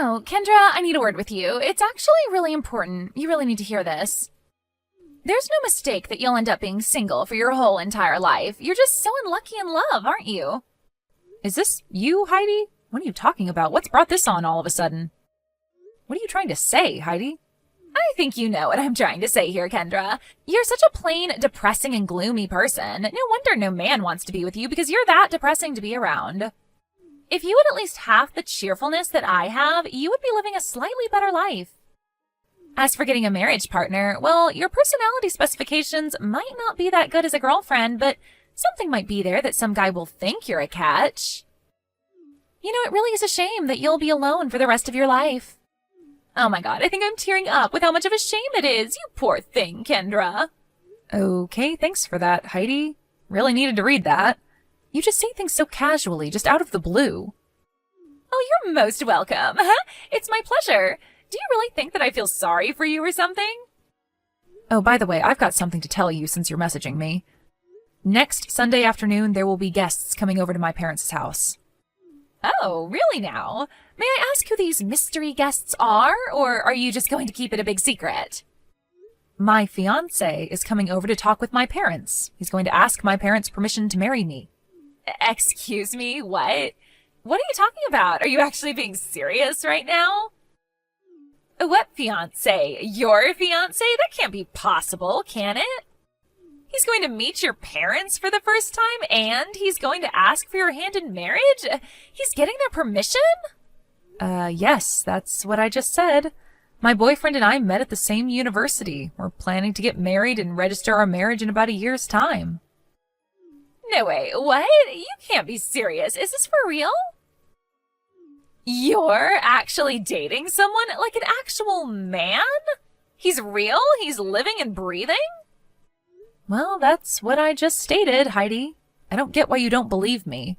Oh, Kendra, I need a word with you. It's actually really important. You really need to hear this. There's no mistake that you'll end up being single for your whole entire life. You're just so unlucky in love, aren't you? Is this you, Heidi? What are you talking about? What's brought this on all of a sudden? What are you trying to say, Heidi? I think you know what I'm trying to say here, Kendra. You're such a plain, depressing and gloomy person. No wonder no man wants to be with you because you're that depressing to be around. If you had at least half the cheerfulness that I have, you would be living a slightly better life. As for getting a marriage partner, well, your personality specifications might not be that good as a girlfriend, but something might be there that some guy will think you're a catch. You know, it really is a shame that you'll be alone for the rest of your life. Oh my god, I think I'm tearing up with how much of a shame it is. You poor thing, Kendra. Okay, thanks for that, Heidi. Really needed to read that. You just say things so casually, just out of the blue. Oh, you're most welcome. It's my pleasure. Do you really think that I feel sorry for you or something? Oh, by the way, I've got something to tell you since you're messaging me. Next Sunday afternoon, there will be guests coming over to my parents' house. Oh, really now? May I ask who these mystery guests are, or are you just going to keep it a big secret? My fiancé is coming over to talk with my parents. He's going to ask my parents' permission to marry me. Excuse me, what? What are you talking about? Are you actually being serious right now? What fiancé? Your fiancé? That can't be possible, can it? He's going to meet your parents for the first time, and he's going to ask for your hand in marriage? He's getting their permission? Yes, that's what I just said. My boyfriend and I met at the same university. We're planning to get married and register our marriage in about a year's time. No way, what? You can't be serious. Is this for real? You're actually dating someone? Like an actual man? He's real? He's living and breathing? Well, that's what I just stated, Heidi. I don't get why you don't believe me.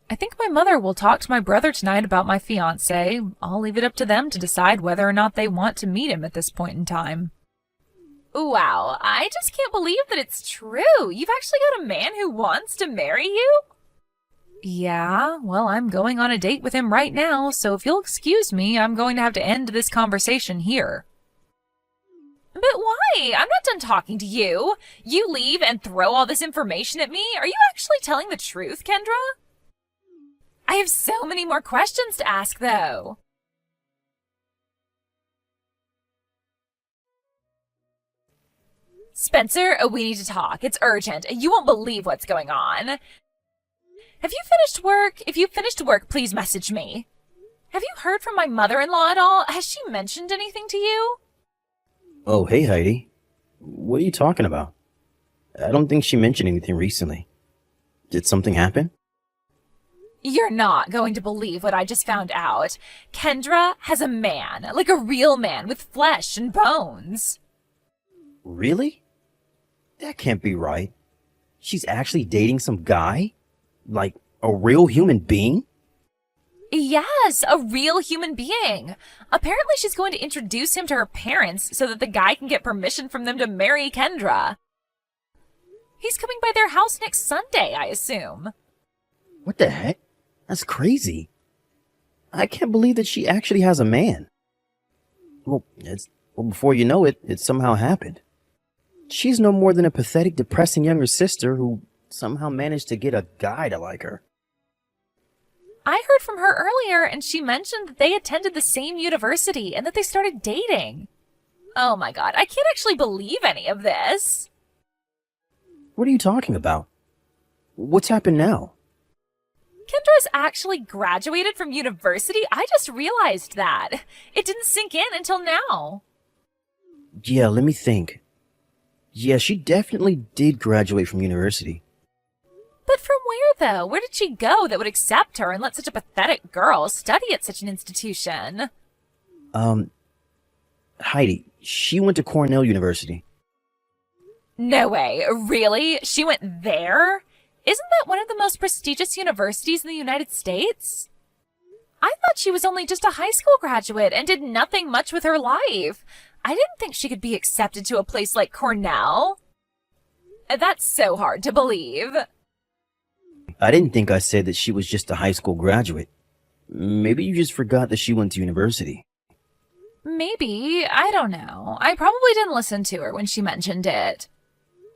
I think my mother will talk to my brother tonight about my fiancé. I'll leave it up to them to decide whether or not they want to meet him at this point in time. Wow, I just can't believe that it's true. You've actually got a man who wants to marry you? Yeah, well, I'm going on a date with him right now, so if you'll excuse me, I'm going to have to end this conversation here. But why? I'm not done talking to you. You leave and throw all this information at me? Are you actually telling the truth, Kendra? I have so many more questions to ask, though. Spencer, we need to talk. It's urgent. You won't believe what's going on. Have you finished work? If you've finished work, please message me. Have you heard from my mother-in-law at all? Has she mentioned anything to you? Oh, hey, Heidi. What are you talking about? I don't think she mentioned anything recently. Did something happen? You're not going to believe what I just found out. Kendra has a man, like a real man with flesh and bones. Really? That can't be right. She's actually dating some guy? Like a real human being? Yes, a real human being. Apparently she's going to introduce him to her parents so that the guy can get permission from them to marry Kendra. He's coming by their house next Sunday, I assume. What the heck? That's crazy. I can't believe that she actually has a man. Well, before you know it, it somehow happened. She's no more than a pathetic, depressing younger sister who somehow managed to get a guy to like her. I heard from her earlier, and she mentioned that they attended the same university and that they started dating. Oh my god, I can't actually believe any of this. What are you talking about? What's happened now? Kendra's actually graduated from university? I just realized that. It didn't sink in until now. Yeah, let me think. Yeah, she definitely did graduate from university. But from where, though? Where did she go that would accept her and let such a pathetic girl study at such an institution? Heidi, she went to Cornell University. No way. Really? She went there? Isn't that one of the most prestigious universities in the United States? I thought she was only just a high school graduate and did nothing much with her life. I didn't think she could be accepted to a place like Cornell. That's so hard to believe. I didn't think I said that she was just a high school graduate. Maybe you just forgot that she went to university. Maybe. I don't know. I probably didn't listen to her when she mentioned it.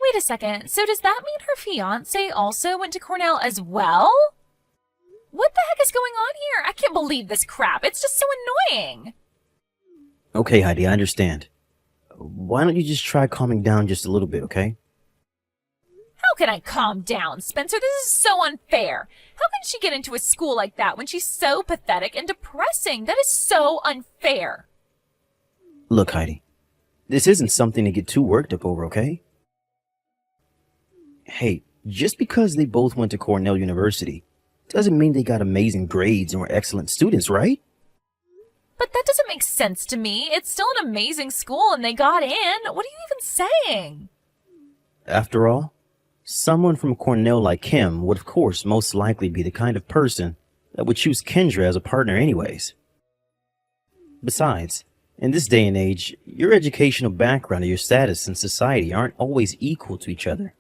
Wait a second. So does that mean her fiancé also went to Cornell as well? What the heck is going on here? I can't believe this crap. It's just so annoying. Okay, Heidi, I understand. Why don't you just try calming down just a little bit, okay? How can I calm down, Spencer? This is so unfair. How can she get into a school like that when she's so pathetic and depressing? That is so unfair. Look, Heidi, this isn't something to get too worked up over, okay? Hey, just because they both went to Cornell University doesn't mean they got amazing grades and were excellent students, right? But that doesn't make sense to me. It's still an amazing school and they got in. What are you even saying? After all, someone from Cornell like him would of course most likely be the kind of person that would choose Kendra as a partner anyways. Besides, in this day and age, your educational background or your status in society aren't always equal to each other.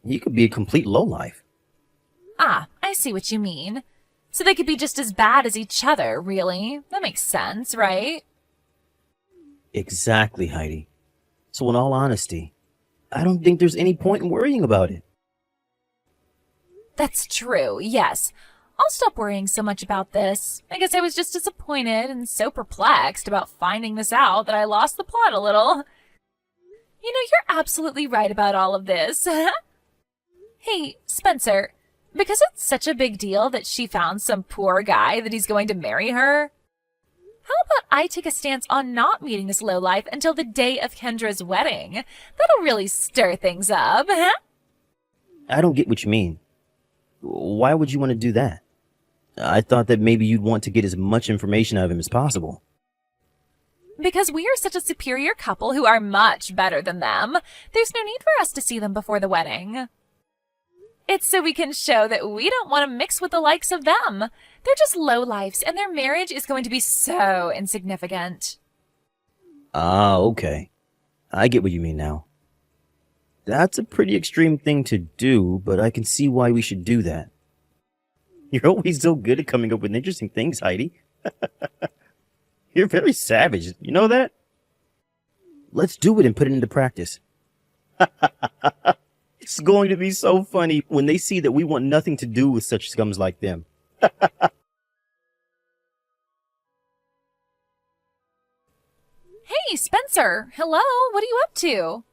You could be a complete lowlife. Ah, I see what you mean. So they could be just as bad as each other, really. That makes sense, right? Exactly, Heidi. So in all honesty, I don't think there's any point in worrying about it. That's true, yes. I'll stop worrying so much about this. I guess I was just disappointed and so perplexed about finding this out that I lost the plot a little. You know, you're absolutely right about all of this. Hey, Spencer, because it's such a big deal that she found some poor guy that he's going to marry her, how about I take a stance on not meeting this lowlife until the day of Kendra's wedding? That'll really stir things up. I don't get what you mean. Why would you want to do that? I thought that maybe you'd want to get as much information out of him as possible. Because we are such a superior couple who are much better than them, there's no need for us to see them before the wedding. It's so we can show that we don't want to mix with the likes of them. They're just lowlifes, and their marriage is going to be so insignificant. Ah, okay. I get what you mean now. That's a pretty extreme thing to do, but I can see why we should do that. You're always so good at coming up with interesting things, Heidi. You're very savage, you know that? Let's do it and put it into practice. It's going to be so funny when they see that we want nothing to do with such scums like them. Hey, Spencer. Hello. What are you up to?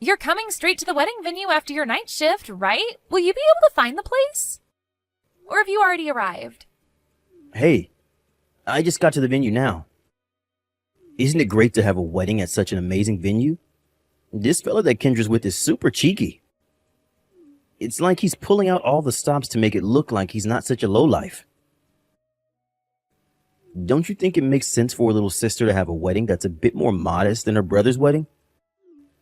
You're coming straight to the wedding venue after your night shift, right? Will you be able to find the place? Or have you already arrived? Hey, I just got to the venue now. Isn't it great to have a wedding at such an amazing venue? This fella that Kendra's with is super cheeky. It's like he's pulling out all the stops to make it look like he's not such a lowlife. Don't you think it makes sense for a little sister to have a wedding that's a bit more modest than her brother's wedding?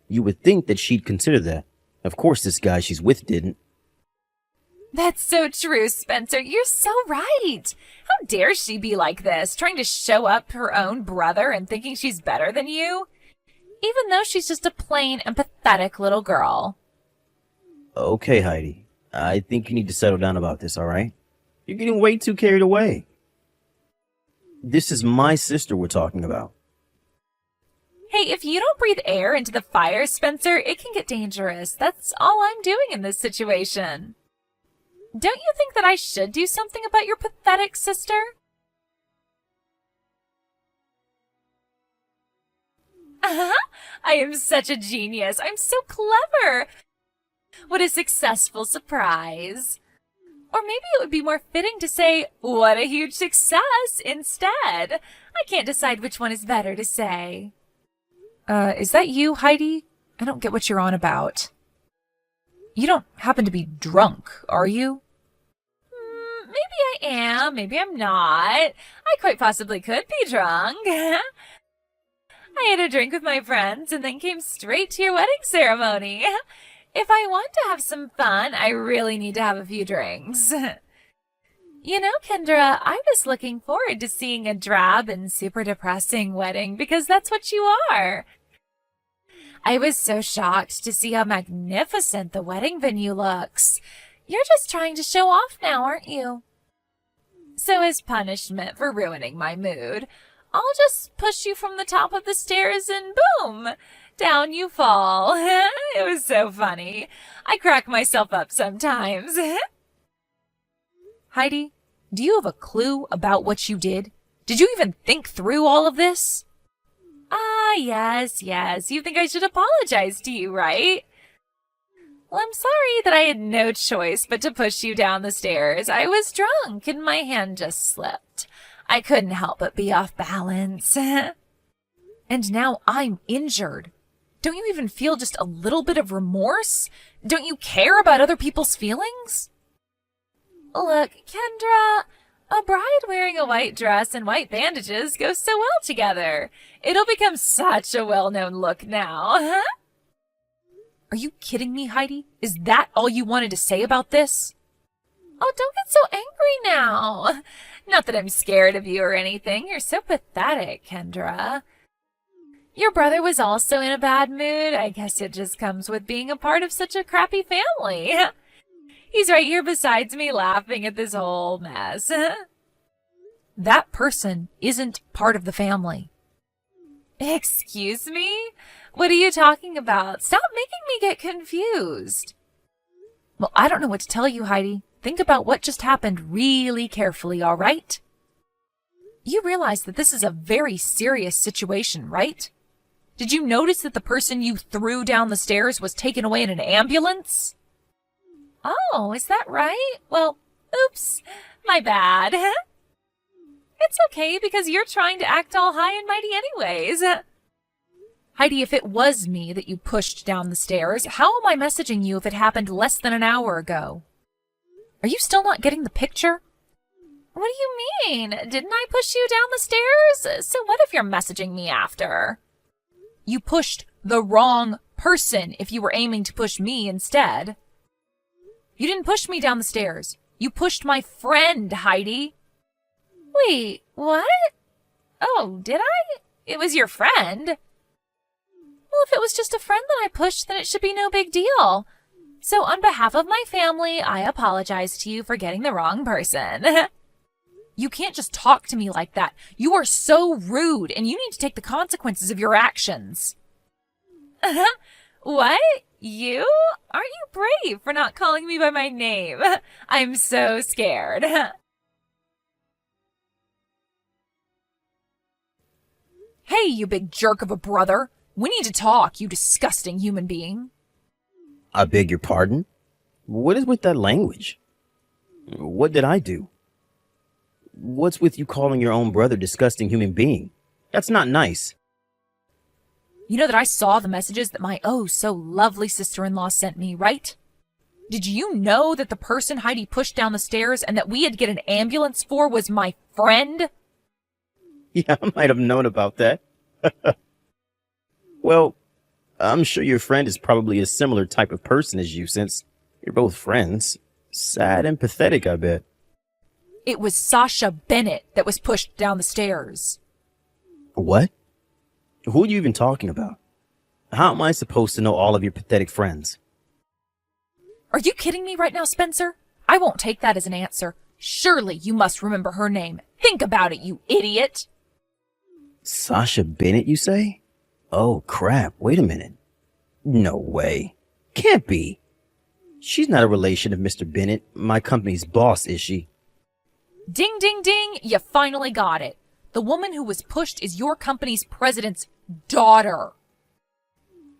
You would think that she'd consider that. Of course this guy she's with didn't. That's so true, Spencer. You're so right. How dare she be like this, trying to show up her own brother and thinking she's better than you? Even though she's just a plain and pathetic little girl. Okay, Heidi. I think you need to settle down about this, all right? You're getting way too carried away. This is my sister we're talking about. Hey, if you don't breathe air into the fire, Spencer, it can get dangerous. That's all I'm doing in this situation. Don't you think that I should do something about your pathetic sister? I am such a genius. I'm so clever. What a successful surprise. Or maybe it would be more fitting to say, what a huge success instead. I can't decide which one is better to say. Is that you, Heidi? I don't get what you're on about. You don't happen to be drunk, are you? Maybe I am, maybe I'm not. I quite possibly could be drunk. I had a drink with my friends and then came straight to your wedding ceremony. If I want to have some fun, I really need to have a few drinks. You know, Kendra, I was looking forward to seeing a drab and super depressing wedding because that's what you are. I was so shocked to see how magnificent the wedding venue looks. You're just trying to show off now, aren't you? So as punishment for ruining my mood, I'll just push you from the top of the stairs and boom, down you fall. It was so funny. I crack myself up sometimes. Heidi, do you have a clue about what you did? Did you even think through all of this? Ah, yes. You think I should apologize to you, right? Well, I'm sorry that I had no choice but to push you down the stairs. I was drunk and my hand just slipped. I couldn't help but be off balance. And now I'm injured. Don't you even feel just a little bit of remorse? Don't you care about other people's feelings? Look, Kendra, a bride wearing a white dress and white bandages goes so well together. It'll become such a well-known look now. Are you kidding me, Heidi? Is that all you wanted to say about this? Oh, don't get so angry now. Not that I'm scared of you or anything. You're so pathetic, Kendra. Your brother was also in a bad mood. I guess it just comes with being a part of such a crappy family. He's right here beside me laughing at this whole mess. That person isn't part of the family. Excuse me? What are you talking about? Stop making me get confused. Well, I don't know what to tell you, Heidi. Think about what just happened really carefully, all right? You realize that this is a very serious situation, right? Did you notice that the person you threw down the stairs was taken away in an ambulance? Oh, is that right? Well, oops, my bad. It's okay because you're trying to act all high and mighty anyways. Heidi, if it was me that you pushed down the stairs, how am I messaging you if it happened less than an hour ago? Are you still not getting the picture? What do you mean? Didn't I push you down the stairs? So what if you're messaging me after? You pushed the wrong person if you were aiming to push me instead. You didn't push me down the stairs. You pushed my friend, Heidi. Wait, what? Oh, did I? It was your friend. Well, if it was just a friend that I pushed, then it should be no big deal. So on behalf of my family, I apologize to you for getting the wrong person. You can't just talk to me like that. You are so rude, and you need to take the consequences of your actions. What? You? Aren't you brave for not calling me by my name? I'm so scared. Hey, you big jerk of a brother. We need to talk, you disgusting human being. I beg your pardon? What is with that language? What did I do? What's with you calling your own brother disgusting human being? That's not nice. You know that I saw the messages that my oh-so-lovely sister-in-law sent me, right? Did you know that the person Heidi pushed down the stairs and that we had to get an ambulance for was my friend? Yeah, I might have known about that. Well, I'm sure your friend is probably a similar type of person as you since you're both friends. Sad and pathetic, I bet. It was Sasha Bennett that was pushed down the stairs. What? Who are you even talking about? How am I supposed to know all of your pathetic friends? Are you kidding me right now, Spencer? I won't take that as an answer. Surely you must remember her name. Think about it, you idiot. Sasha Bennett, you say? Oh, crap. Wait a minute. No way. Can't be. She's not a relation of Mr. Bennett, my company's boss, is she? Ding, ding, ding. You finally got it. The woman who was pushed is your company's president's daughter.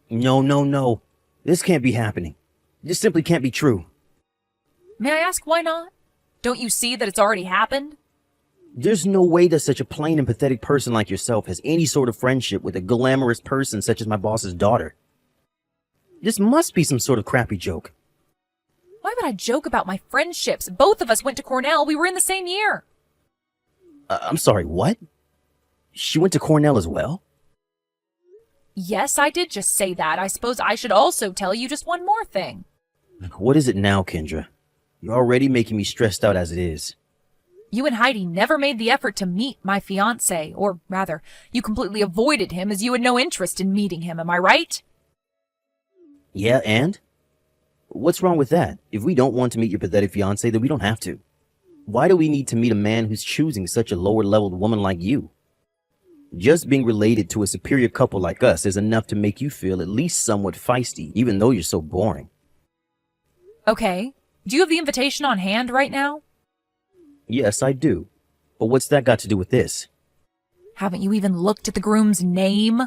No. This can't be happening. This simply can't be true. May I ask why not? Don't you see that it's already happened? There's no way that such a plain and pathetic person like yourself has any sort of friendship with a glamorous person such as my boss's daughter. This must be some sort of crappy joke. Why would I joke about my friendships? Both of us went to Cornell. We were in the same year. I'm sorry, what? She went to Cornell as well? Yes, I did just say that. I suppose I should also tell you just one more thing. What is it now, Kendra? You're already making me stressed out as it is. You and Heidi never made the effort to meet my fiancé, or rather, you completely avoided him as you had no interest in meeting him, am I right? Yeah, and? What's wrong with that? If we don't want to meet your pathetic fiancé, then we don't have to. Why do we need to meet a man who's choosing such a lower-leveled woman like you? Just being related to a superior couple like us is enough to make you feel at least somewhat feisty, even though you're so boring. Okay. Do you have the invitation on hand right now? Yes, I do. But what's that got to do with this? Haven't you even looked at the groom's name?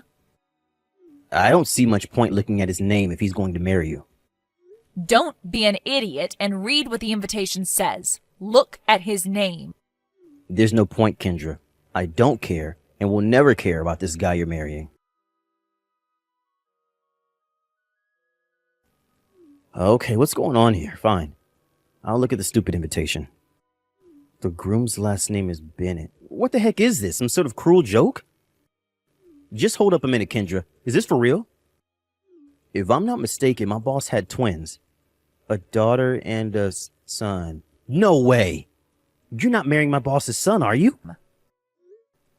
I don't see much point looking at his name if he's going to marry you. Don't be an idiot and read what the invitation says. Look at his name. There's no point, Kendra. I don't care and will never care about this guy you're marrying. Okay, what's going on here? Fine. I'll look at the stupid invitation. The groom's last name is Bennett. What the heck is this? Some sort of cruel joke? Just hold up a minute, Kendra. Is this for real? If I'm not mistaken, my boss had twins. A daughter and a son. No way! You're not marrying my boss's son, are you?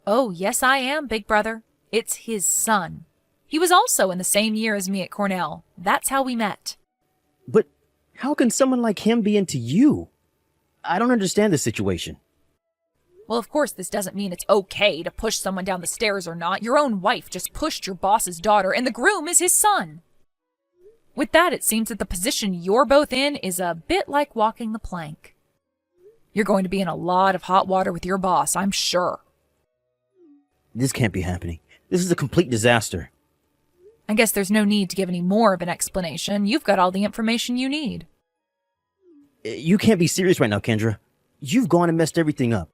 Oh, yes I am, big brother. It's his son. He was also in the same year as me at Cornell. That's how we met. But how can someone like him be into you? I don't understand this situation. Well, of course, this doesn't mean it's okay to push someone down the stairs or not. Your own wife just pushed your boss's daughter, and the groom is his son. With that, it seems that the position you're both in is a bit like walking the plank. You're going to be in a lot of hot water with your boss, I'm sure. This can't be happening. This is a complete disaster. I guess there's no need to give any more of an explanation. You've got all the information you need. You can't be serious right now, Kendra. You've gone and messed everything up.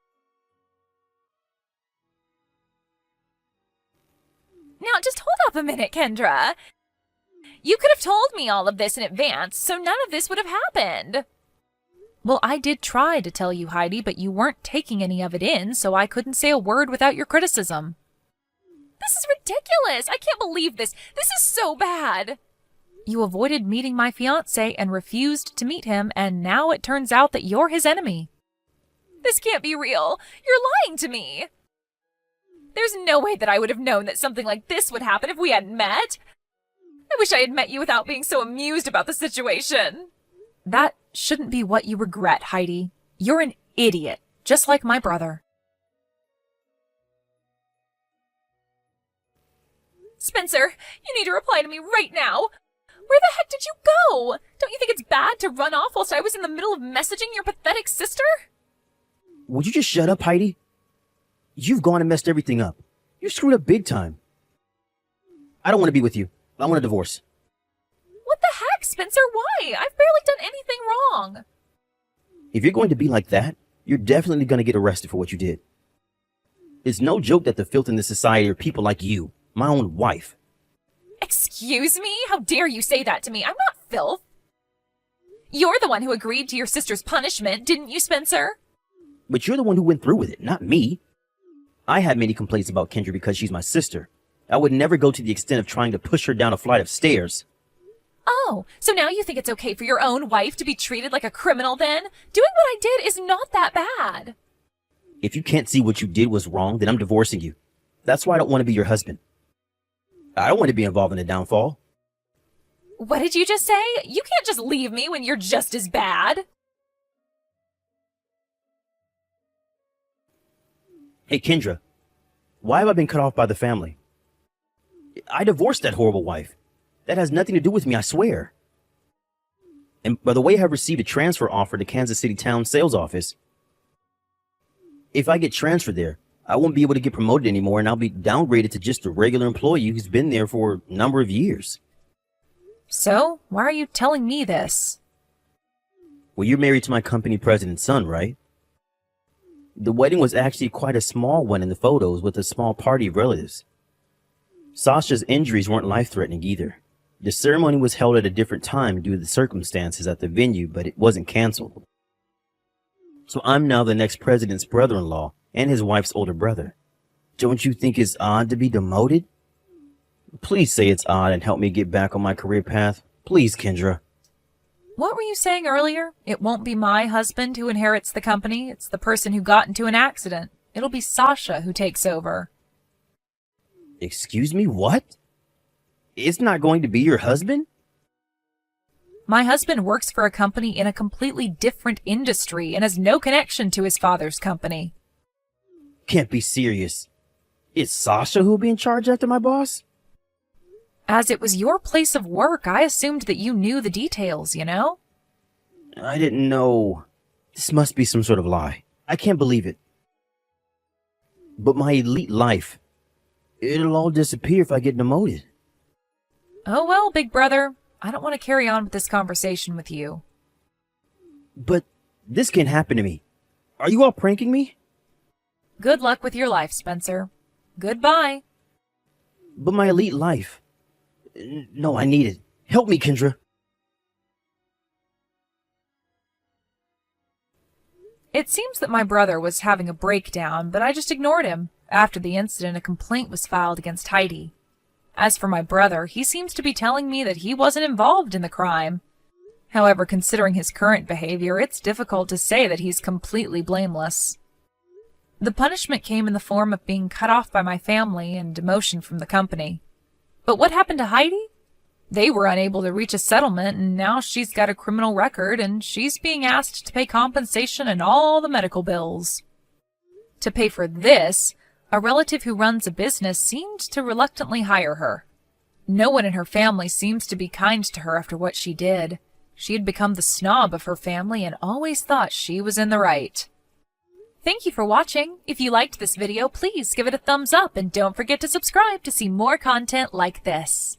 Now, just hold up a minute, Kendra. You could have told me all of this in advance, so none of this would have happened. Well, I did try to tell you, Heidi, but you weren't taking any of it in, so I couldn't say a word without your criticism. This is ridiculous. I can't believe this. This is so bad. You avoided meeting my fiancé and refused to meet him, and now it turns out that you're his enemy. This can't be real. You're lying to me. There's no way that I would have known that something like this would happen if we hadn't met. I wish I had met you without being so amused about the situation. That shouldn't be what you regret, Heidi. You're an idiot, just like my brother. Spencer, you need to reply to me right now. Where the heck did you go? Don't you think it's bad to run off whilst I was in the middle of messaging your pathetic sister? Would you just shut up, Heidi? You've gone and messed everything up. You screwed up big time. I don't want to be with you. I want a divorce. What the heck, Spencer? Why? I've barely done anything wrong. If you're going to be like that, you're definitely going to get arrested for what you did. It's no joke that the filth in this society are people like you, my own wife. Excuse me? How dare you say that to me? I'm not filth. You're the one who agreed to your sister's punishment, didn't you, Spencer? But you're the one who went through with it, not me. I had many complaints about Kendra because she's my sister. I would never go to the extent of trying to push her down a flight of stairs. Oh, so now you think it's okay for your own wife to be treated like a criminal then? Doing what I did is not that bad. If you can't see what you did was wrong, then I'm divorcing you. That's why I don't want to be your husband. I don't want to be involved in a downfall. What did you just say? You can't just leave me when you're just as bad. Hey, Kendra, why have I been cut off by the family? I divorced that horrible wife. That has nothing to do with me, I swear. And by the way, I have received a transfer offer to Kansas City Town Sales Office. If I get transferred there, I won't be able to get promoted anymore, and I'll be downgraded to just a regular employee who's been there for a number of years. So, why are you telling me this? Well, you're married to my company president's son, right? The wedding was actually quite a small one in the photos with a small party of relatives. Sasha's injuries weren't life-threatening either. The ceremony was held at a different time due to the circumstances at the venue, but it wasn't canceled. So I'm now the next president's brother-in-law and his wife's older brother. Don't you think it's odd to be demoted? Please say it's odd and help me get back on my career path. Please, Kendra. What were you saying earlier? It won't be my husband who inherits the company. It's the person who got into an accident. It'll be Sasha who takes over. Excuse me, what? It's not going to be your husband? My husband works for a company in a completely different industry and has no connection to his father's company. Can't be serious. Is Sasha who'll be in charge after my boss? As it was your place of work, I assumed that you knew the details, you know? I didn't know. This must be some sort of lie. I can't believe it. But my elite life, it'll all disappear if I get demoted. Oh well, big brother. I don't want to carry on with this conversation with you. But this can't happen to me. Are you all pranking me? Good luck with your life, Spencer. Goodbye. But my elite life. No, I need it. Help me, Kendra. It seems that my brother was having a breakdown, but I just ignored him. After the incident, a complaint was filed against Heidi. As for my brother, he seems to be telling me that he wasn't involved in the crime. However, considering his current behavior, it's difficult to say that he's completely blameless. The punishment came in the form of being cut off by my family and demotion from the company. But what happened to Heidi? They were unable to reach a settlement, and now she's got a criminal record, and she's being asked to pay compensation and all the medical bills. To pay for this, a relative who runs a business seemed to reluctantly hire her. No one in her family seems to be kind to her after what she did. She had become the snob of her family and always thought she was in the right. Thank you for watching. If you liked this video, please give it a thumbs up and don't forget to subscribe to see more content like this.